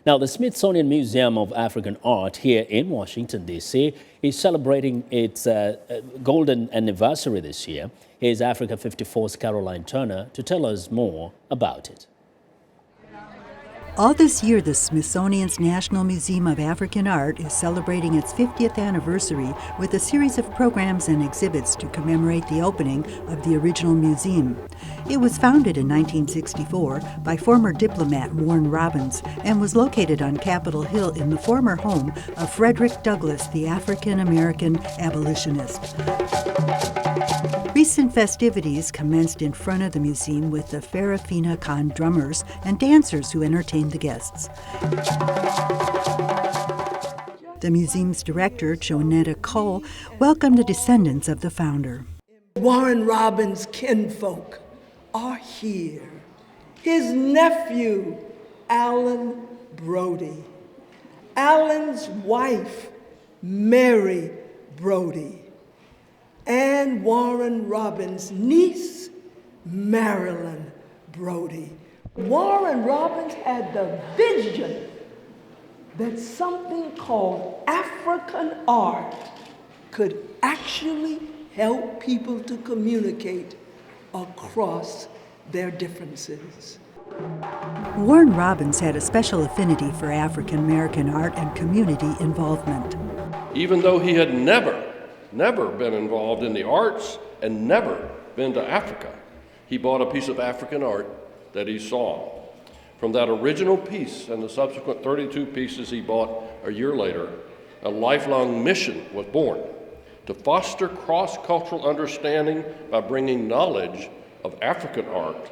Now, the Smithsonian Museum of African Art here in Washington, D.C. is celebrating its golden anniversary this year. Here's Africa 54's Caroline Turner to tell us more about it. All this year, the Smithsonian's National Museum of African Art is celebrating its 50th anniversary with a series of programs and exhibits to commemorate the opening of the original museum. It was founded in 1964 by former diplomat Warren Robins and was located on Capitol Hill in the former home of Frederick Douglass, the African-American abolitionist. Recent festivities commenced in front of the museum with the Farafina Khan drummers and dancers who entertained the guests. The museum's director, Jonetta Cole, welcomed the descendants of the founder. Warren Robins' kinfolk are here. His nephew, Alan Brody. Alan's wife, Mary Brody. And Warren Robins' niece, Marilyn Brody. Warren Robins had the vision that something called African art could actually help people to communicate across their differences. Warren Robins had a special affinity for African American art and community involvement. Even though he had never been involved in the arts and never been to Africa, he bought a piece of African art that he saw. From that original piece and the subsequent 32 pieces he bought a year later, a lifelong mission was born to foster cross-cultural understanding by bringing knowledge of African art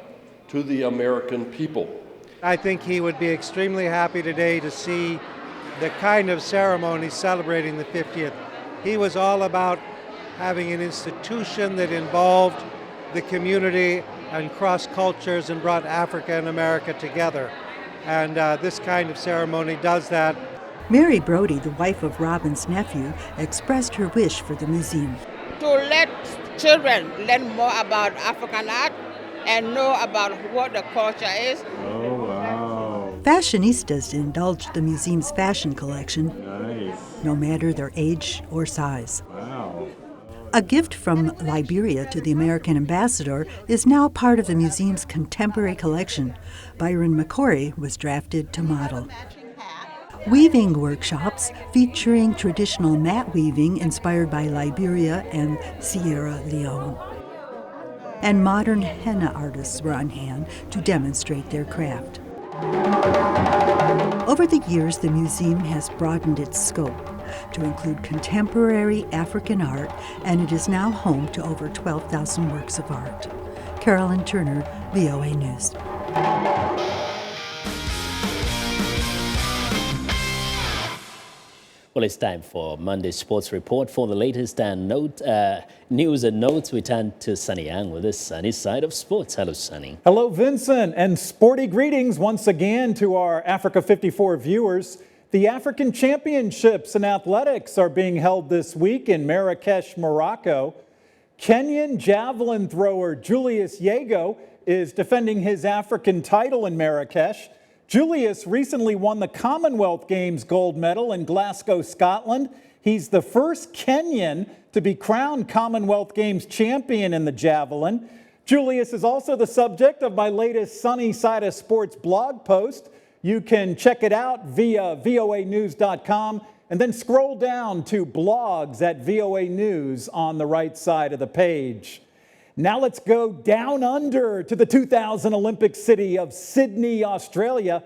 to the American people. I think he would be extremely happy today to see the kind of ceremony celebrating the 50th. He was all about having an institution that involved the community and cross cultures and brought Africa and America together. And this kind of ceremony does that. Mary Brody, the wife of Robin's nephew, expressed her wish for the museum. To let children learn more about African art and know about what the culture is. Oh, wow. Fashionistas indulged the museum's fashion collection, Nice. no matter their age or size. Wow. A gift from Liberia to the American ambassador is now part of the museum's contemporary collection. Byron McCory was drafted to model. Weaving workshops featuring traditional mat weaving inspired by Liberia and Sierra Leone. And modern henna artists were on hand to demonstrate their craft. Over the years, the museum has broadened its scope to include contemporary African art, and it is now home to over 12,000 works of art. Caroline Turner, VOA News. Well, it's time for Monday's Sports Report. For the latest and news and notes, we turn to Sonny Yang with the Sonny Side of Sports. Hello, Sonny. Hello, Vincent, and sporty greetings once again to our Africa 54 viewers. The African Championships in athletics are being held this week in Marrakesh, Morocco. Kenyan javelin thrower Julius Yego is defending his African title in Marrakesh. Julius recently won the Commonwealth Games gold medal in Glasgow, Scotland. He's the first Kenyan to be crowned Commonwealth Games champion in the javelin. Julius is also the subject of my latest Sonny Side of Sports blog post. You can check it out via voanews.com and then scroll down to blogs at VOA News on the right side of the page. Now let's go down under to the 2000 Olympic city of Sydney, Australia.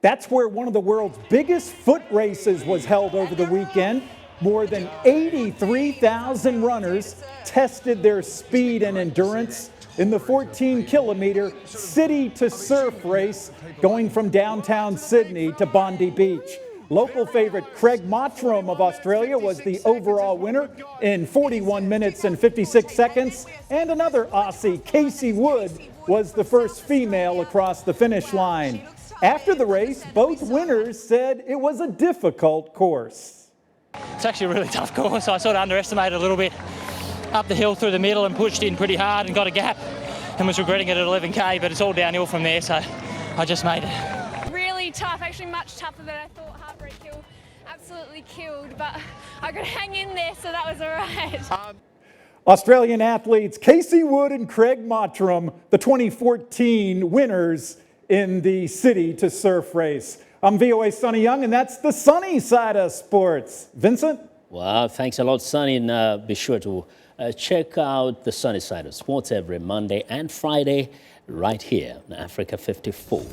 That's where one of the world's biggest foot races was held over the weekend. More than 83,000 runners tested their speed and endurance in the 14-kilometer city-to-surf race going from downtown Sydney to Bondi Beach. Local favorite Craig Mottram of Australia was the overall winner in 41 minutes and 56 seconds. And another Aussie, Casey Wood, was the first female across the finish line. After the race, both winners said it was a difficult course. It's actually a really tough course. I sort of underestimated a little bit up the hill through the middle and pushed in pretty hard and got a gap and was regretting it at 11K, but it's all downhill from there, so I just made it. Really pretty tough, actually much tougher than I thought. Heartbreak Hill absolutely killed, but I could hang in there, so that was all right. Australian athletes Casey Wood and Craig Mottram, the 2014 winners in the City to Surf race. I'm VOA Sonny Young, and that's the Sonny Side of Sports. Vincent? Wow, thanks a lot, Sonny. And be sure to check out the Sonny Side of Sports every Monday and Friday right here on Africa 54.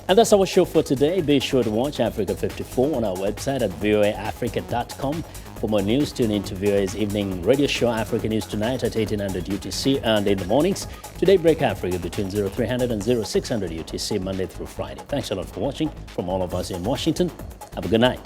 And that's our show for today. Be sure to watch Africa 54 on our website at voaafrica.com. For more news, tune in to VOA's evening radio show, Africa News Tonight at 1800 UTC and in the mornings. Today, Break Africa between 0300 and 0600 UTC, Monday through Friday. Thanks a lot for watching. From all of us in Washington, have a good night.